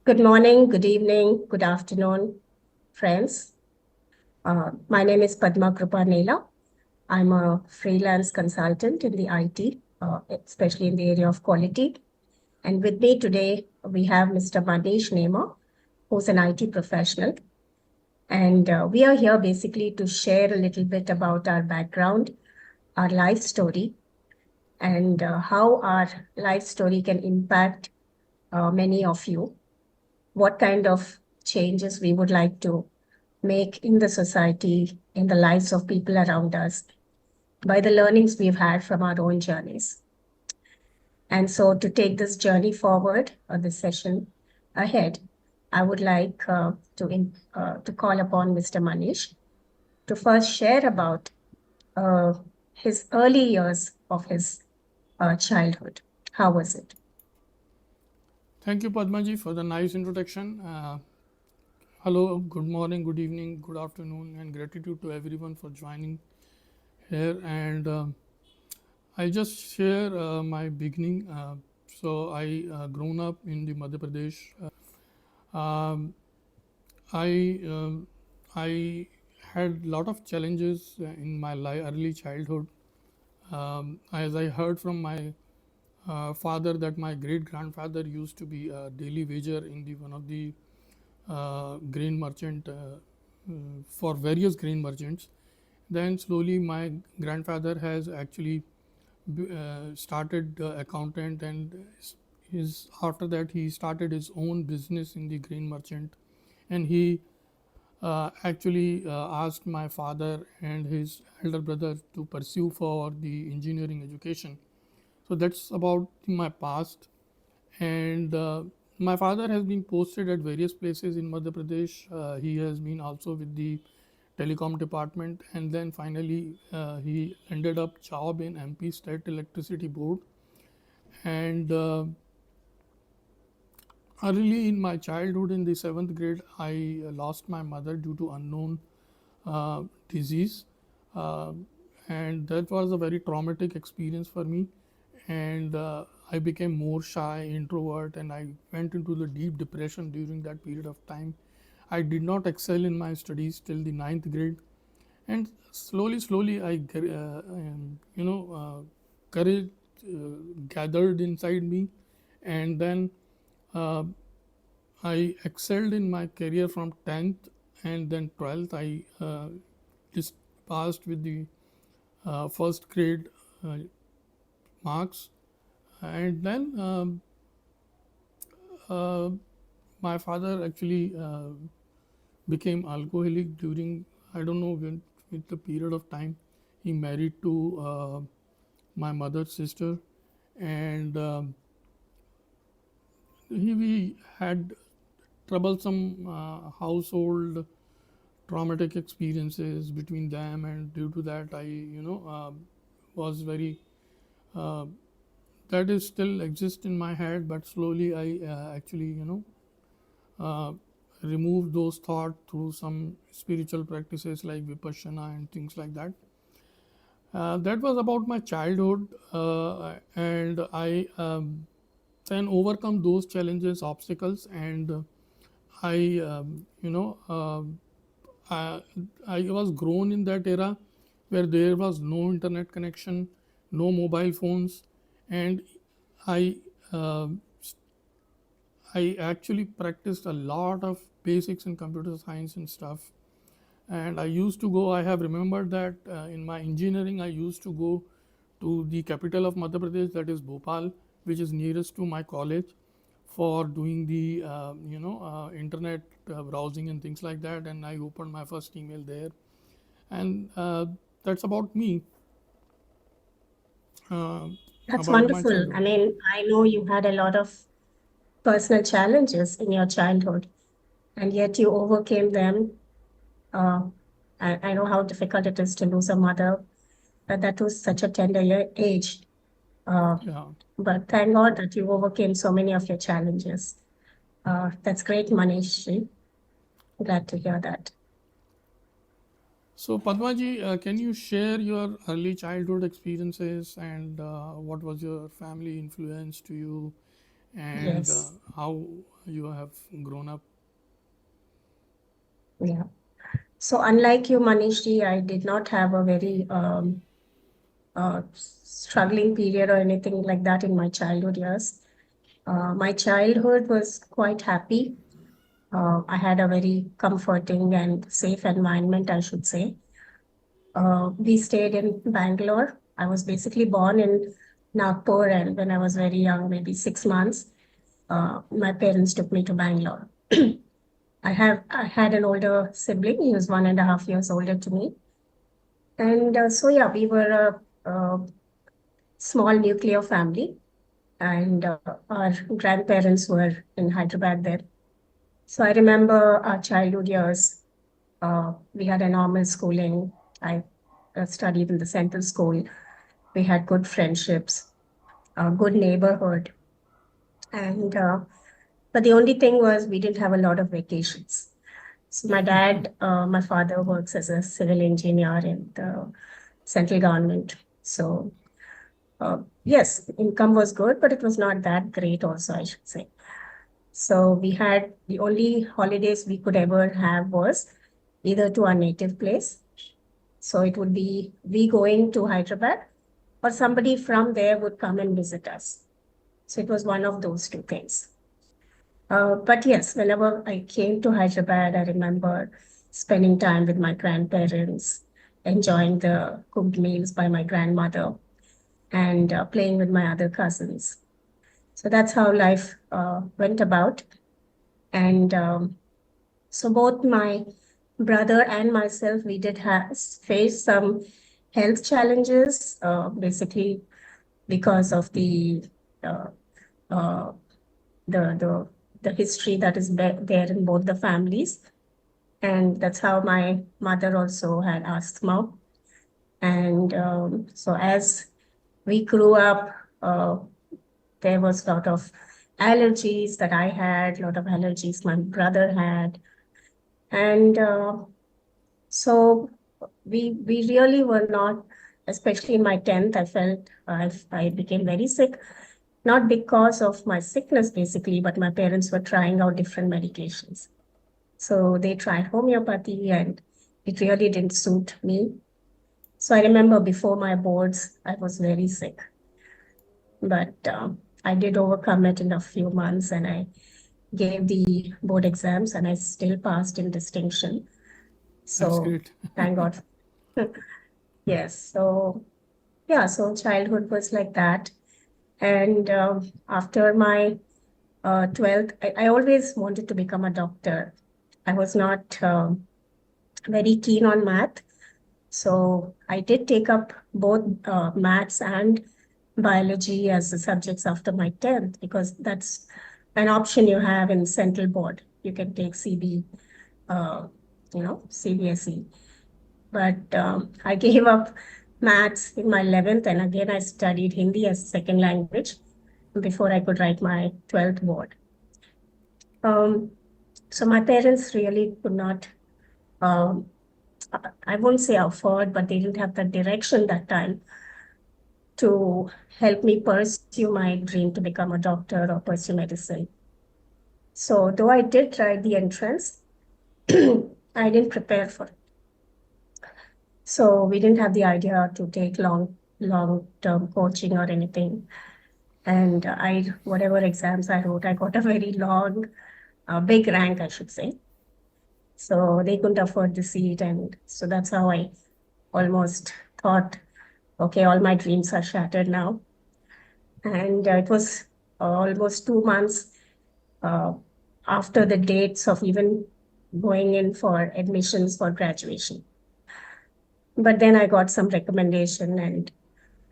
Good morning, good evening, good afternoon, friends. My name is Padma Krupa Nela. I'm a freelance consultant in the IT, especially in the area of quality. And with me today, we have Mr. Manish Nema, who's an IT professional. And we are here basically to share a little bit about our background, our life story, and how our life story can impact many of you, what kind of changes we would like to make in the society, in the lives of people around us, by the learnings we've had from our own journeys. And so, to take this journey forward, or this session ahead, I would like to call upon Mr. Manish to first share about uh, his early years of his childhood. How was it? Thank you, Padmaji, for the nice introduction. Hello, good morning, good evening, good afternoon, and gratitude to everyone for joining here. And I'll just share my beginning. So I grown up in the Madhya Pradesh. Um, I had lot of challenges in my early childhood. As I heard from my father that my great grandfather used to be a daily wager in the one of the grain merchant for various grain merchants. Then slowly my grandfather has actually started accountant, and his after that he started his own business in the grain merchant. And he actually asked my father and his elder brother to pursue for the engineering education. So that's about my past. And my father has been posted at various places in Madhya Pradesh. He has been also with the telecom department, and then finally he ended up job in MP State Electricity Board. And early in my childhood, in the seventh grade, I lost my mother due to unknown disease, uh, and that was a very traumatic experience for me. And I became more shy, introvert, and I went into the deep depression during that period of time. I did not excel in my studies till the ninth grade, and slowly I courage gathered inside me. And then uh, I excelled in my career from 10th, and then 12th. I just passed with the first grade uh, marks. And then uh, my father actually became alcoholic during, I don't know when, with the period of time. He married to my mother's sister, and we had troublesome household traumatic experiences between them, and due to that I was very uh, that is still exist in my head. But slowly I actually uh, removed those thoughts through some spiritual practices like vipassana and things like that. That was about my childhood, and I then overcome those challenges, obstacles, and I I, I was grown in that era where there was no internet connection, no mobile phones, and I uh, I actually practiced a lot of basics in computer science and stuff. And I used to go. I have remembered that in my engineering, I used to go to the capital of Madhya Pradesh, that is Bhopal, which is nearest to my college, for doing the internet browsing and things like that. And I opened my first email there, and that's about me, uh, That's about my wonderful. I childhood. mean, I know you had a lot of personal challenges in your childhood, and yet you overcame them. Uh, I know how difficult it is to lose a mother, but that was such a tender age. Uh, Yeah. but thank God that you overcame so many of your challenges. That's great, Manish. Glad to hear that. So Padmaji, can you share your early childhood experiences, and what was your family influence to you, and Yes. how you have grown up? Yeah. So unlike you, Manishji, I did not have a very struggling period or anything like that in my childhood years. My childhood was quite happy. I had a very comforting and safe environment, I should say. We stayed in Bangalore. I was basically born in Nagpur, and when I was very young, maybe 6 months, my parents took me to Bangalore. I had an older sibling. He was 1.5 years older to me, and so yeah, we were a small nuclear family, and our grandparents were in Hyderabad there. So I remember our childhood years. We had a normal schooling. I studied in the central school. We had good friendships, a good neighborhood, and but the only thing was we didn't have a lot of vacations. So my father works as a civil engineer in the central government. So yes, income was good, but it was not that great also, I should say. So we had the only holidays we could ever have was either to our native place. So it would be we going to Hyderabad or somebody from there would come and visit us. So it was one of those two things. But yes, whenever I came to Hyderabad, I remember spending time with my grandparents, enjoying the cooked meals by my grandmother, and playing with my other cousins. So that's how life went about. And so both my brother and myself, we did have face some health challenges, basically because of uh, uh, the the history that is there in both the families. And that's how my mother also had asthma. And so as we grew up, uh, there was a lot of allergies that I had, a lot of allergies my brother had. And so we really were not, especially in my 10th, I felt I became very sick, not because of my sickness basically, but my parents were trying out different medications. So they tried homeopathy and it really didn't suit me. So I remember before my boards, I was very sick, but I did overcome it in a few months and I gave the board exams and I still passed in distinction. That's So great. thank God. Yes. So yeah, so childhood was like that. And after my 12th, I always wanted to become a doctor. I was not very keen on math. So I did take up both maths and biology as the subjects after my 10th because that's an option you have in central board. You can take CB, uh, CBSE. But I gave up maths in my 11th, and again I studied Hindi as a second language before I could write my 12th board. Um, so my parents really could not, um, I won't say afford, but they didn't have the direction that time to help me pursue my dream to become a doctor or pursue medicine. So though I did write the entrance, I didn't prepare for it. So we didn't have the idea to take long-term coaching or anything. And whatever exams I wrote, I got a very long, big rank, I should say. So they couldn't afford the seat. And so that's how I almost thought, okay, all my dreams are shattered now. And it was almost 2 months uh, after the dates of even going in for admissions for graduation. But then I got some recommendation and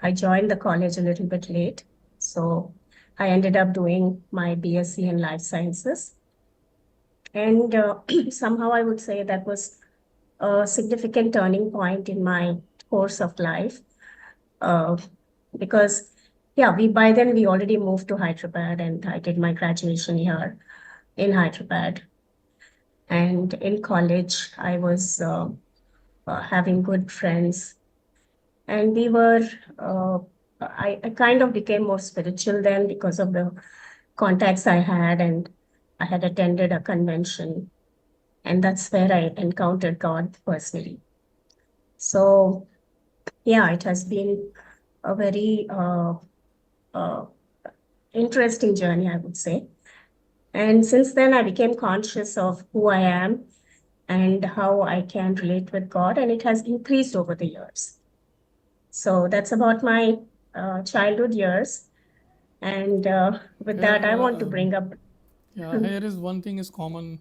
I joined the college a little bit late. So I ended up doing my BSc in life sciences. And somehow I would say that was a significant turning point in my course of life. Uh, because yeah, we by then we already moved to Hyderabad and I did my graduation here in Hyderabad. And in college, I was having good friends and uh, I kind of became more spiritual then because of the contacts I had and I had attended a convention, and that's where I encountered God personally. So, yeah, it has been a very uh, interesting journey, I would say. And since then, I became conscious of who I am and how I can relate with God, and it has increased over the years. So that's about my childhood years. And with that, Here, I want to bring up, yeah, here is one thing is common.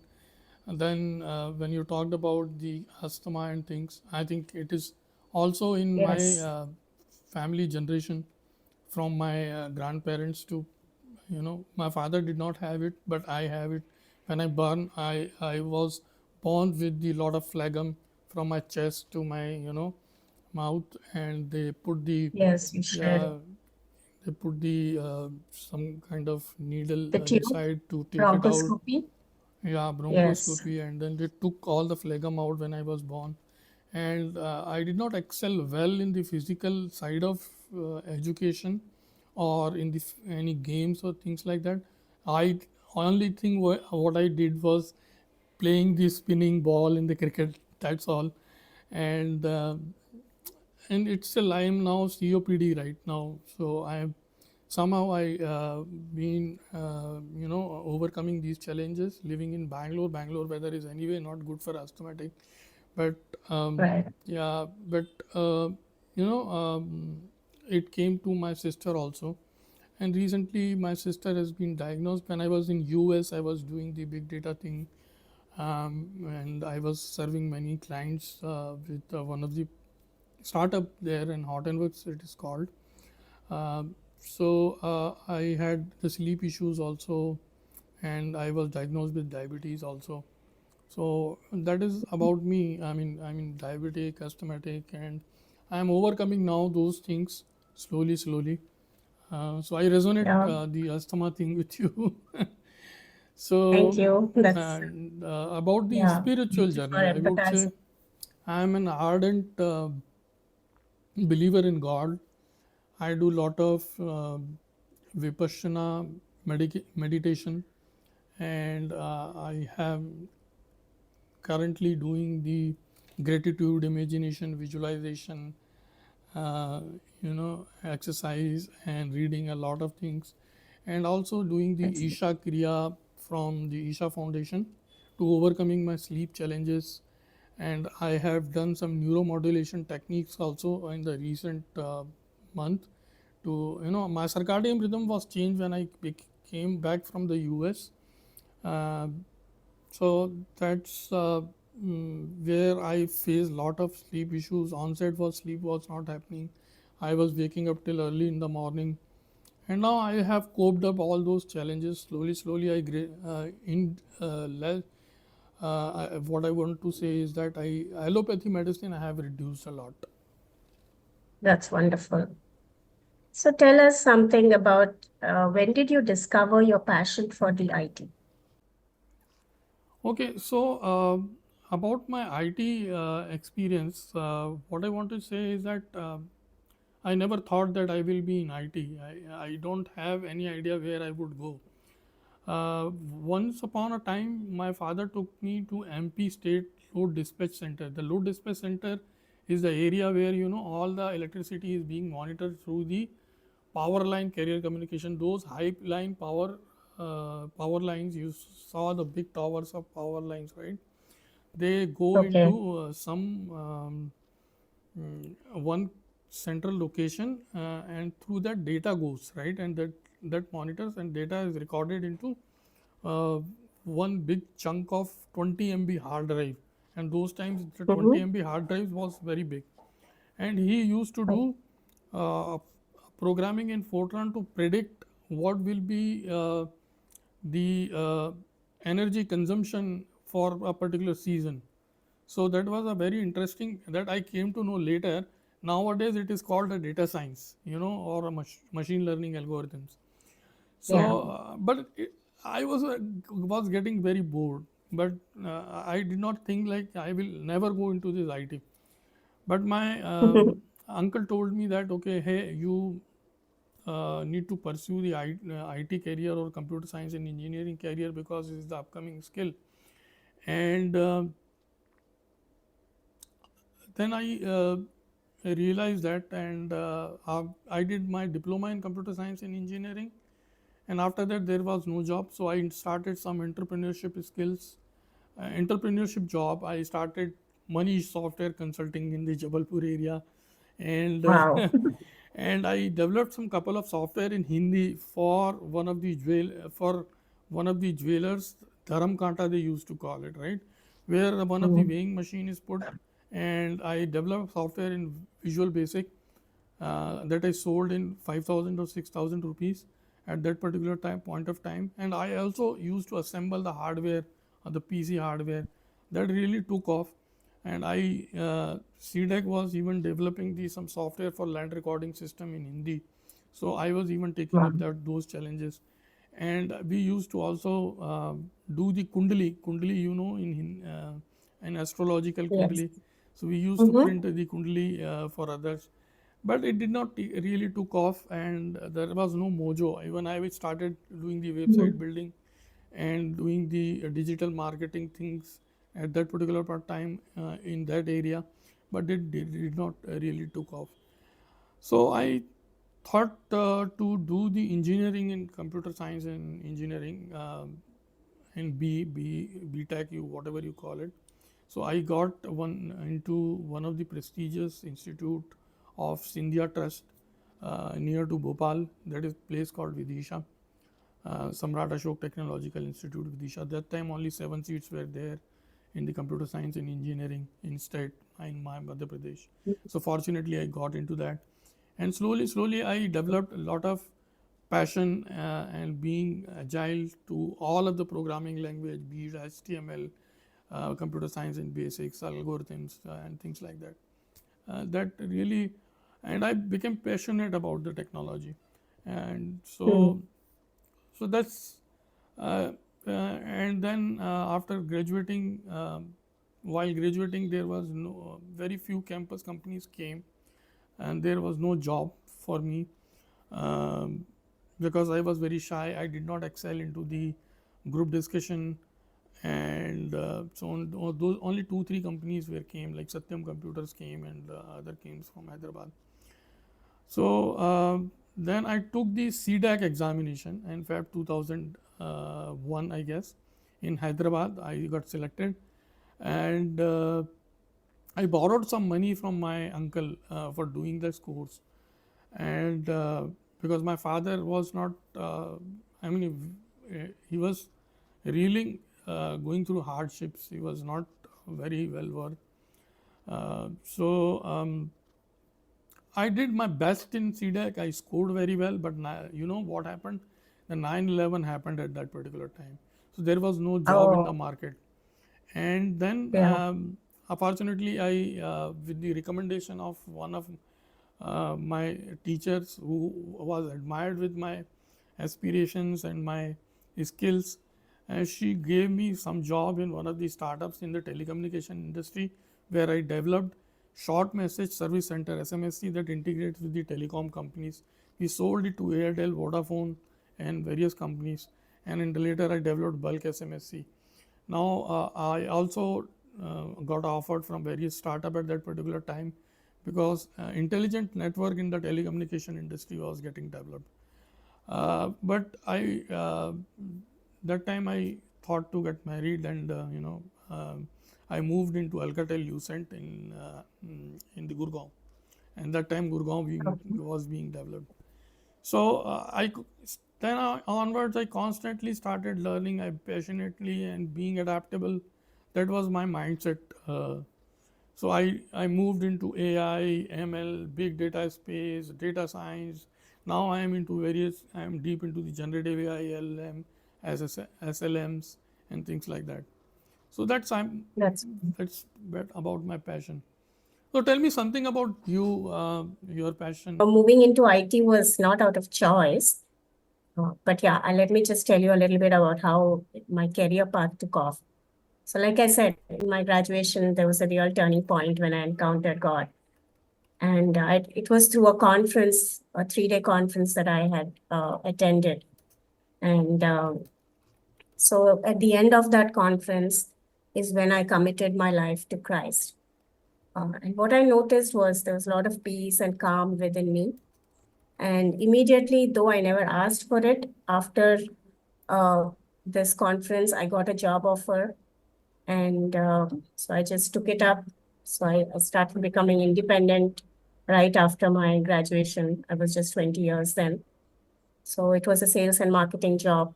And then when you talked about the asthma and things, I think it is also in my yes, family generation from my grandparents to, my father did not have it, but I have it. When I born, I was born with the lot of phlegm from my chest to my mouth, and yes, you should. yeah they put the some kind of needle The tube, inside to take it out. bronchoscopy. Yeah, Yes, bronchoscopy, and then they took all the phlegm out when I was born. And I did not excel well in the physical side of education or in the any games or things like that. I only thing what I did was playing the spinning ball in the cricket. That's all. And it's still I am now COPD right now, so I am somehow I been overcoming these challenges. Living in Bangalore weather is anyway not good for asthmatic, but right. yeah, but you know it came to my sister also. And recently my sister has been diagnosed. When I was in US, I was doing the big data thing, and I was serving many clients with one of the startup there in Hottenworks, it is called. I had the sleep issues also, and I was diagnosed with diabetes also. So that is about me. I'm diabetic, asthmatic, and I am overcoming now those things slowly. So I resonate Yeah, the asthma thing with you. thank So, you. That's, and about the yeah, spiritual thank you for journey, I would say empathizing. I am an ardent believer in God. I do lot of vipassana meditation, and I have currently doing the gratitude, imagination, visualization, uh, exercise, and reading a lot of things, and also doing the That's Isha Kriya from the Isha Foundation to overcoming my sleep challenges. And I have done some neuromodulation techniques also in the recent month. To my circadian rhythm was changed when I came back from the US. Uh, so that's where I faced lot of sleep issues. Onset was sleep was not happening. I was waking up till early in the morning, and now I have coped up all those challenges slowly. What I want to say is that I allopathy medicine I have reduced a lot. that's wonderful. So tell us something about when did you discover your passion for the IT? Okay, so about my IT experience, what I want to say is that I never thought that I will be in IT. I don't have any idea where I would go. Uh, Once upon a time, my father took me to MP State Load Dispatch Center. The Load Dispatch Center is the area where all the electricity is being monitored through the power line carrier communication. Those high line power lines, you saw the big towers of power lines, right? They go Okay. into some one central location, and through that data goes right, and that monitors and data is recorded into uh, one big chunk of 20 MB hard drive. And those times the 20 Mm-hmm. MB hard drive was very big, and he used to do programming in Fortran to predict what will be the energy consumption for a particular season. So that was a very interesting that I came to know later. Nowadays it is called a data science, or a machine learning algorithms. Yeah. So, but I was getting very bored. But I did not think like I will never go into this IT. But my uncle told me that okay, hey, you need to pursue the IT career or computer science and engineering career because it is the upcoming skill. And then I realized that, and I did my diploma in computer science and engineering. And after that, there was no job, so I started some entrepreneurship skills, entrepreneurship job. I started Manish Software Consulting in the Jabalpur area, and Wow. and I developed some couple of software in Hindi for one of the jewelers, Dharam Kanta they used to call it, right, where one of the Mm. weighing machine is put, and I developed software in Visual Basic that I sold in 5,000 or 6,000 rupees at that particular point of time. And I also used to assemble the hardware, the PC hardware, that really took off. And CDEC was even developing some software for land recording system in Hindi. So I was even taking Wow. up those challenges. And we used to also do the kundali, an astrological Yes. kundali. So we used to Mm-hmm. print the kundali for others, but it did not really took off, and there was no mojo. Even I started doing the website Mm-hmm. building and doing the digital marketing things at that particular part time in that area, but it did not really took off. So I thought to do the engineering in computer science and engineering, and B Tech, you whatever you call it. So I got one into one of the prestigious institute of Scindia Trust near to Bhopal. That is place called Vidisha, Samrat Ashok Technological Institute, Vidisha. That time only 7 seats were there in the computer science and engineering in state in my Madhya Pradesh. So fortunately, I got into that, and slowly, I developed a lot of passion and being agile to all of the programming language, be it HTML, computer science and basics, algorithms, and things like that. That really, and I became passionate about the technology, and Mm. so that's and then after graduating, while graduating, there was no very few campus companies came, and there was no job for me, um, because I was very shy. I did not excel into the group discussion, and those only 2 3 companies were came, like Satyam Computers came, and other came from Hyderabad. So then I took the CDAC examination in Feb 2001, I guess, in Hyderabad. I got selected, and I borrowed some money from my uncle for doing this course, and because my father was not, I mean, he was reeling, going through hardships. He was not very well worth. So I did my best in CDEC. I scored very well, but you know what happened? The 9/11 happened at that particular time. So there was no job in the Oh, market. And then, yeah. unfortunately, with the recommendation of one of my teachers who was admired with my aspirations and my skills, and she gave me some job in one of the startups in the telecommunication industry, where I developed short message service center SMSC that integrates with the telecom companies. We sold it to Airtel, Vodafone, and various companies, and in the later I developed bulk SMSC. Now I also got offered from various startup at that particular time, because intelligent network in the telecommunication industry was getting developed. But that time I thought to get married, and I moved into Alcatel Lucent in the Gurgaon, and that time Gurgaon Okay. was being developed. So then onwards, I constantly started learning. I passionately and being adaptable. That was my mindset. So I moved into AI, ML, big data space, data science. Now I am into various. I am deep into the generative AI, LM, SLMs, and things like that. So That's that's bit about my passion. So tell me something about you, your passion. moving into IT was not out of choice. But yeah, let me just tell you a little bit about how my career path took off. So, like I said, in my graduation, there was a real turning point when I encountered God. And it was through a conference, a 3-day conference that I had attended. And so at the end of that conference is when I committed my life to Christ. And what I noticed was there was a lot of peace and calm within me. And immediately, though I never asked for it, after uh, this conference, I got a job offer. And so I just took it up. So I started becoming independent right after my graduation. I was just 20 years then. So it was a sales and marketing job.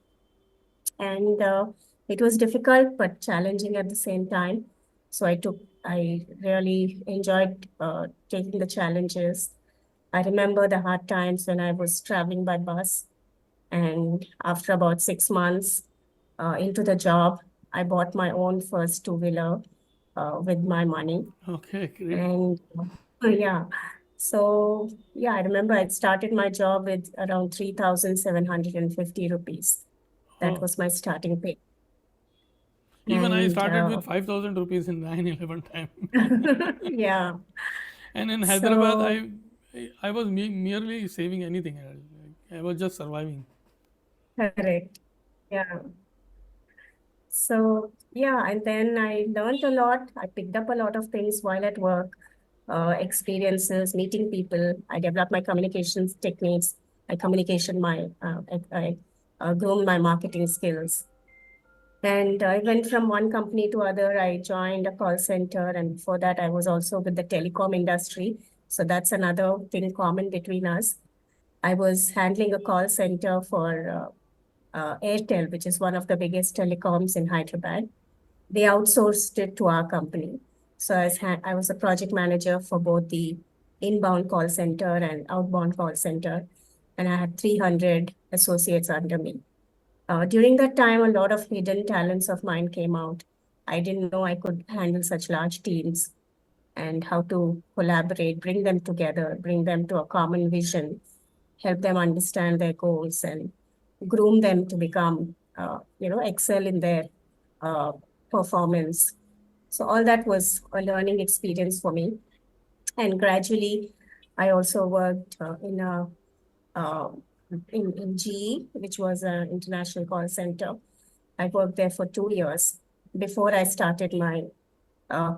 And it was difficult but challenging at the same time. So I really enjoyed taking the challenges. I remember the hard times when I was traveling by bus. And after about 6 months into the job, I bought my own first two-wheeler with my money. Okay, great. And yeah, so yeah, I remember I started my job with around 3,750 rupees. That Oh, was my starting pay. even I And started with 5,000 rupees in 9/11 time. yeah, And in Hyderabad, so I was merely saving anything. I was just surviving. correct. Yeah. So yeah, and then I learned a lot. I picked up a lot of things while at work, experiences, meeting people. I developed my communications techniques. I groomed my marketing skills. And I went from one company to other. I joined a call center, and before that, I was also with the telecom industry. So that's another thing common between us. I was handling a call center for Airtel, which is one of the biggest telecoms in Hyderabad. They outsourced it to our company. So I was a project manager for both the inbound call center and outbound call center, and I had 300 associates under me. During that time, a lot of hidden talents of mine came out. I didn't know I could handle such large teams and how to collaborate, bring them together, bring them to a common vision, help them understand their goals, and groom them to become, excel in their uh, performance. So all that was a learning experience for me. And gradually, I also worked uh, in GE, which was an international call center. I worked there for 2 years before I started my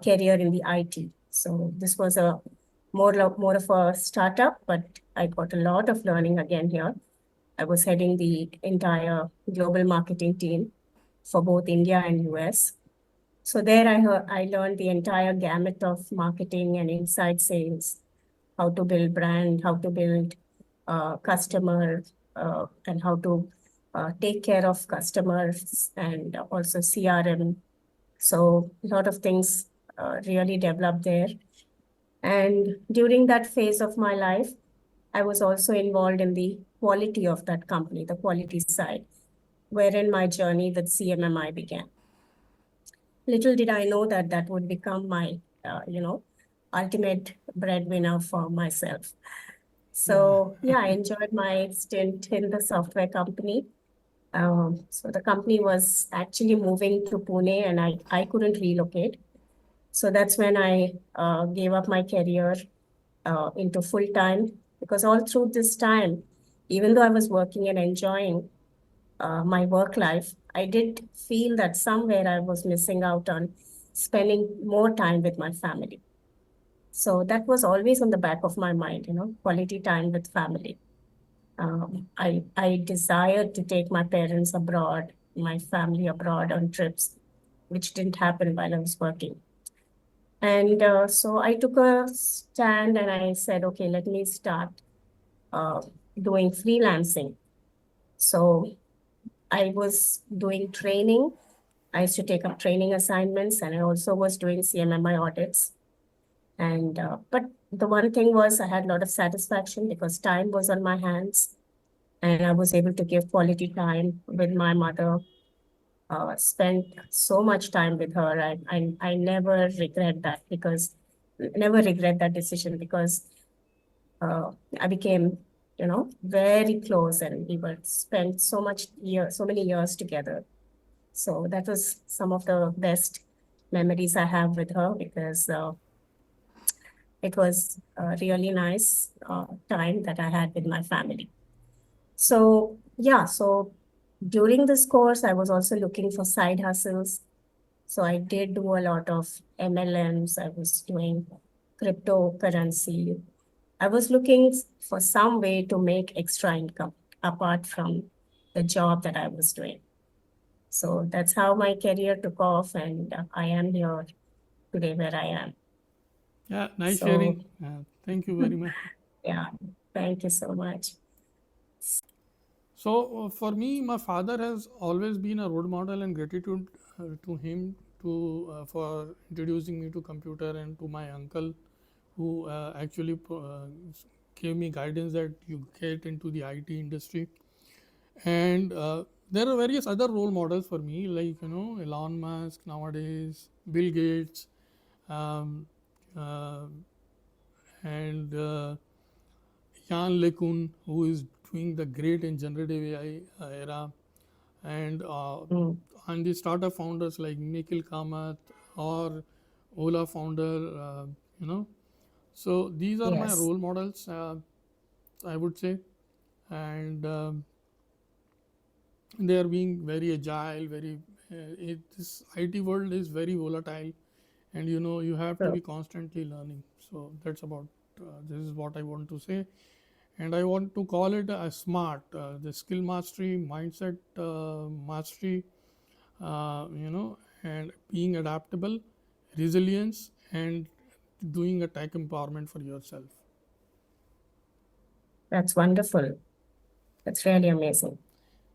career in the IT. So this was a more of a startup, but I got a lot of learning again here. I was heading the entire global marketing team for both India and US. So there I learned the entire gamut of marketing and inside sales, how to build brand, how to build customer, and how to take care of customers and also CRM. So a lot of things really developed there. And during that phase of my life, I was also involved in the quality of that company, the quality side, wherein my journey with CMMI began. Little did I know that that would become my, ultimate breadwinner for myself. Yeah. So yeah, I enjoyed my stint in the software company. So the company was actually moving to Pune, and I couldn't relocate. So that's when I gave up my career into full time, because all through this time, even though I was working and enjoying my work life, I did feel that somewhere I was missing out on spending more time with my family. So that was always on the back of my mind, quality time with family. I desired to take my parents abroad, my family abroad on trips, which didn't happen while I was working. And so I took a stand and I said, okay, let me start uh, doing freelancing. So I was doing training. I used to take up training assignments, and I also was doing CMMI audits. And but the one thing was I had a lot of satisfaction because time was on my hands, and I was able to give quality time with my mother. Spent so much time with her. I never regret that because never regret that decision because uh, I became, very close, and we were spent so many years together. So that was some of the best memories I have with her because It was a really nice time that I had with my family. So, yeah, so during this course, I was also looking for side hustles. So I did do a lot of MLMs. I was doing cryptocurrency. I was looking for some way to make extra income apart from the job that I was doing. So that's how my career took off, and I am here today where I am. Yeah, nice So, sharing. Thank you very much. yeah, thank you so much. So, for me, my father has always been a role model, and gratitude to him for introducing me to computer, and to my uncle who actually gave me guidance that you get into the IT industry. And there are various other role models for me, like Elon Musk nowadays, Bill Gates, um, uh, and Jan LeCun, who is doing the great in generative AI era, and Mm, and the startup founders like Nikhil Kamath or Ola founder, you know. So these are my yes, role models, I would say, and they are being very agile, very. This IT world is very volatile, and you have to true. be constantly learning. So that's about. This is what I want to say, and I want to call it a smart, the skill mastery, mindset mastery, and being adaptable, resilience, and doing a tech empowerment for yourself. That's wonderful. That's really amazing.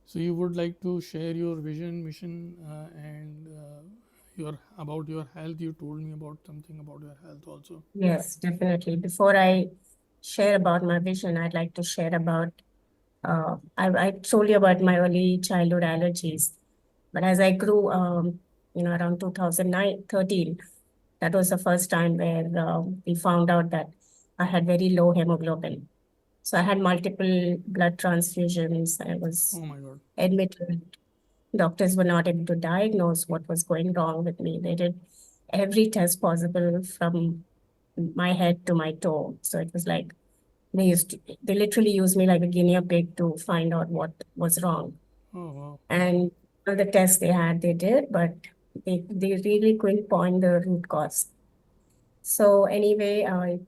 So you would like to share your vision, mission, and your about your health. You told me about something about your health also. Yes, definitely. Before I share about my vision, I'd like to share about, I told you about my early childhood allergies. But as I grew, around 2009, 13, that was the first time where we found out that I had very low hemoglobin. So I had multiple blood transfusions. I was Oh my God. admitted. Doctors were not able to diagnose what was going wrong with me. They did every test possible from my head to my toe. So it was like they literally used me like a guinea pig to find out what was wrong. Oh wow. And all the tests they had, they did, but they really couldn't point the root cause. So anyway, I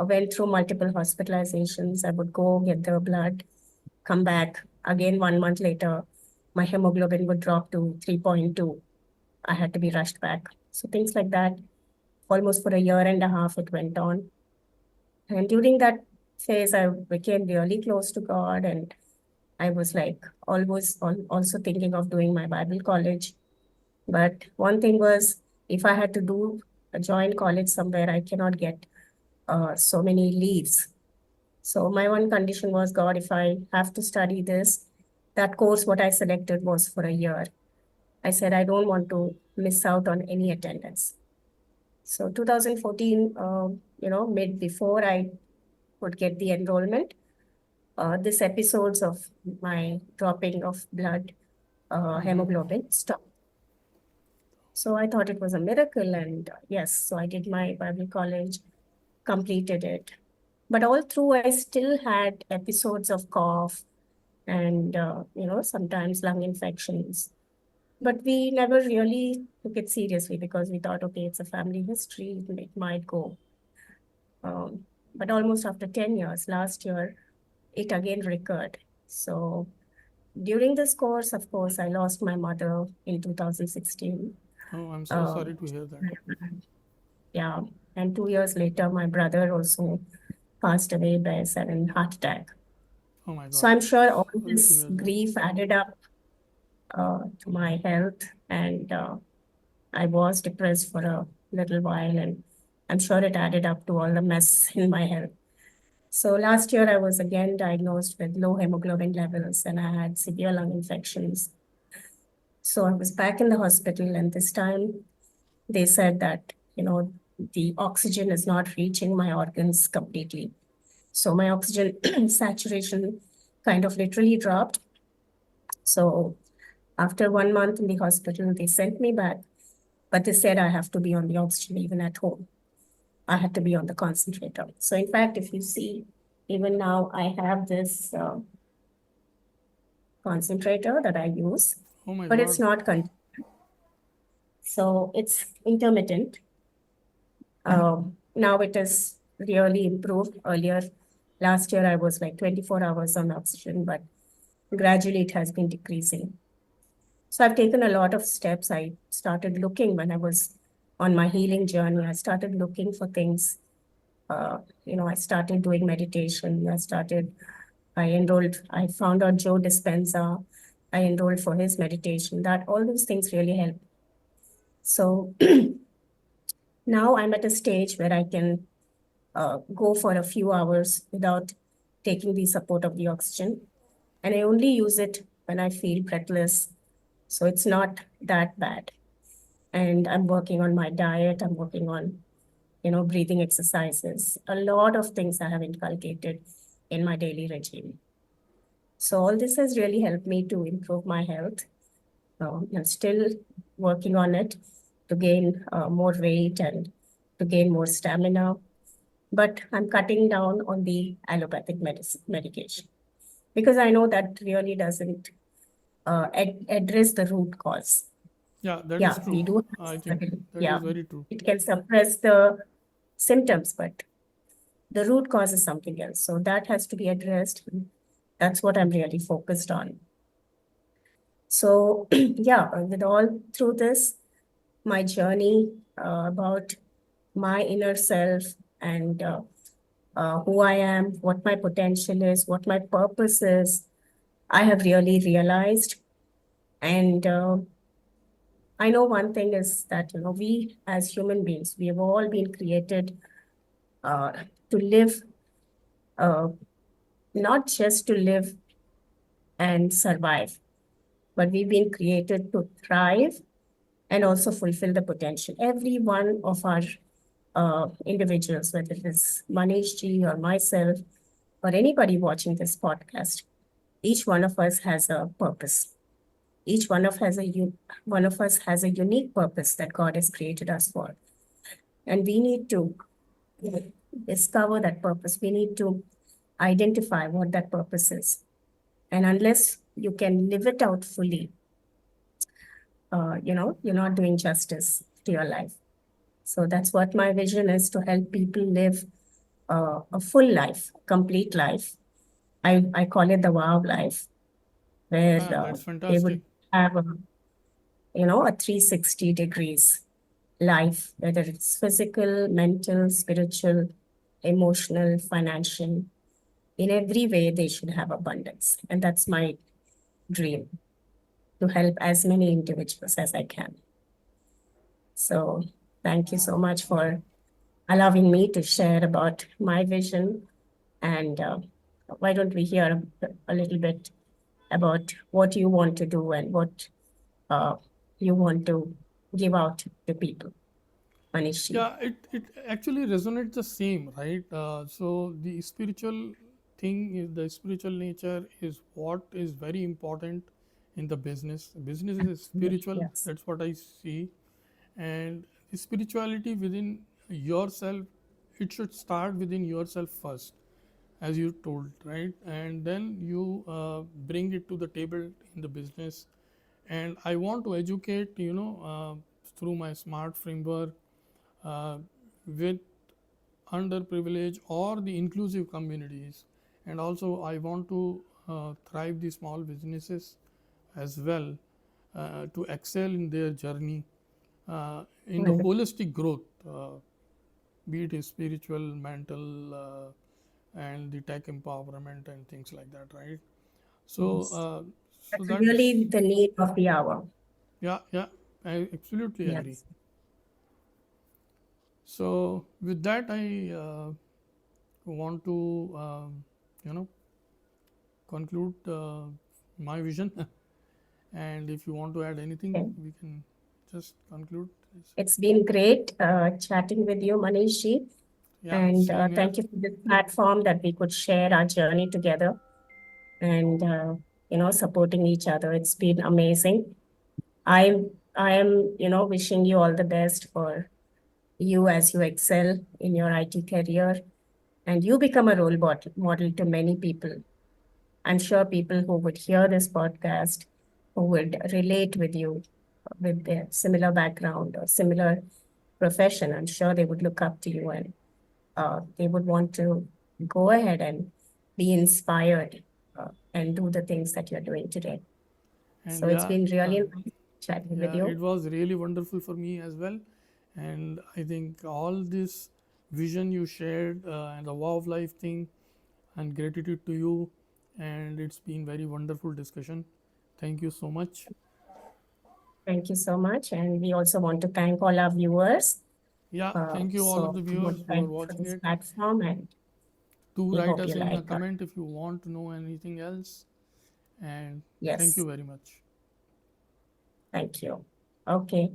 went through multiple hospitalizations. I would go get the blood, come back again 1 month later, my hemoglobin would drop to 3.2. I had to be rushed back. So things like that, almost for a year and a half, it went on. And during that phase, I became really close to God. And I was like always also thinking of doing my Bible college. But one thing was, if I had to join college somewhere, I cannot get so many leaves. So my one condition was, God, if I have to study this, that course, what I selected was for a year. I said, I don't want to miss out on any attendance. So 2014, mid before I would get the enrollment, this episodes of my dropping of blood Mm-hmm. hemoglobin stopped. So I thought it was a miracle. And yes, so I did my Bible college, completed it. But all through, I still had episodes of cough and, sometimes lung infections. But we never really took it seriously because we thought, okay, it's a family history, it might go. Um, but almost after 10 years, last year, it again recurred. So during this course, of course, I lost my mother in 2016. Oh, I'm so Um, sorry to hear that. yeah. And 2 years later, my brother also passed away by a sudden heart attack. Oh my So God. I'm sure all Sorry to this hear that. grief added up to my health, and I was depressed for a little while, and I'm sure it added up to all the mess in my health. So last year, I was again diagnosed with low hemoglobin levels, and I had severe lung infections. So I was back in the hospital, and this time they said that, the oxygen is not reaching my organs completely. So my oxygen saturation kind of literally dropped. So after 1 month in the hospital, they sent me back, but they said I have to be on the oxygen even at home. I had to be on the concentrator. So in fact, if you see, even now I have this concentrator that I use, Oh my but it's God. not so it's intermittent. Now it is really improved. Earlier, last year I was like 24 hours on oxygen, but gradually it has been decreasing. So I've taken a lot of steps. I started looking when I was on my healing journey. I started looking for things. I started doing meditation. I found out Joe Dispenza. I enrolled for his meditation. That all those things really helped. So now I'm at a stage where I can go for a few hours without taking the support of the oxygen. And I only use it when I feel breathless. So it's not that bad. And I'm working on my diet. I'm working on, breathing exercises. A lot of things I have inculcated in my daily regime. So all this has really helped me to improve my health. I'm still working on it to gain more weight and to gain more stamina. But I'm cutting down on the allopathic medication because I know that really doesn't address the root cause. Yeah, that is Yeah, true. we do have I think certain, that yeah, is very true. it can suppress the symptoms, but the root cause is something else. So that has to be addressed. That's what I'm really focused on. So, yeah, with all through this, my journey about my inner self and who I am, what my potential is, what my purpose is, I have really realized. And I know one thing is that, we as human beings, we have all been created uh, to live, uh, not just to live and survive, but we've been created to thrive and also fulfill the potential. Every one of our individuals, whether it is Manish ji or myself or anybody watching this podcast, each one of us has a purpose. Each one of us has a unique purpose that God has created us for, and we need to discover that purpose. We need to identify what that purpose is, and unless you can live it out fully, you're not doing justice to your life. So that's what my vision is, to help people live a full life, complete life. I call it the wow life, where Ah, that's they fantastic. would have a 360 degrees life, whether it's physical, mental, spiritual, emotional, financial. In every way, they should have abundance. And that's my dream, to help as many individuals as I can. So thank you so much for allowing me to share about my vision. And why don't we hear a little bit about what you want to do and what uh, you want to give out to people, Manishi? Yeah, it actually resonates the same, right? So the spiritual thing is, the spiritual nature is what is very important in the business. Business is spiritual. Yes. That's what I see. And the spirituality within yourself, it should start within yourself first, as you told, right? And then you bring it to the table in the business. And I want to educate, through my smart framework, uh, with underprivileged or the inclusive communities. And also I want to thrive the small businesses as well, to excel in their journey, in the Wonderful. holistic growth, be it spiritual, mental, and the tech empowerment and things like that, right? So Yes. so That's that's, really the need of the hour. yeah, yeah, I absolutely agree. Yes. So with that, I want to you know conclude my vision. And if you want to add anything, Okay. we can just conclude. It's been great chatting with you, Manishi. Yeah, And same here. thank you for this platform that we could share our journey together and, supporting each other. It's been amazing. I I am, wishing you all the best for you as you excel in your IT career and you become a role model to many people. I'm sure people who would hear this podcast, who would relate with you with their similar background or similar profession, I'm sure they would look up to you and they would want to go ahead and be inspired and do the things that you're doing today. And So it's yeah, been really nice chatting with yeah, it you. was really wonderful for me as well. And I think all this vision you shared and the wow of life thing, and gratitude to you. And it's been very wonderful discussion. Thank you so much. Thank you so much. And we also want to thank all our viewers. Yeah, thank you all of So the we viewers would who are thank you for watching this it. platform and Do we write hope you us in a like that. comment if you want to know anything else. And thank you Yes, very much. thank you. Okay.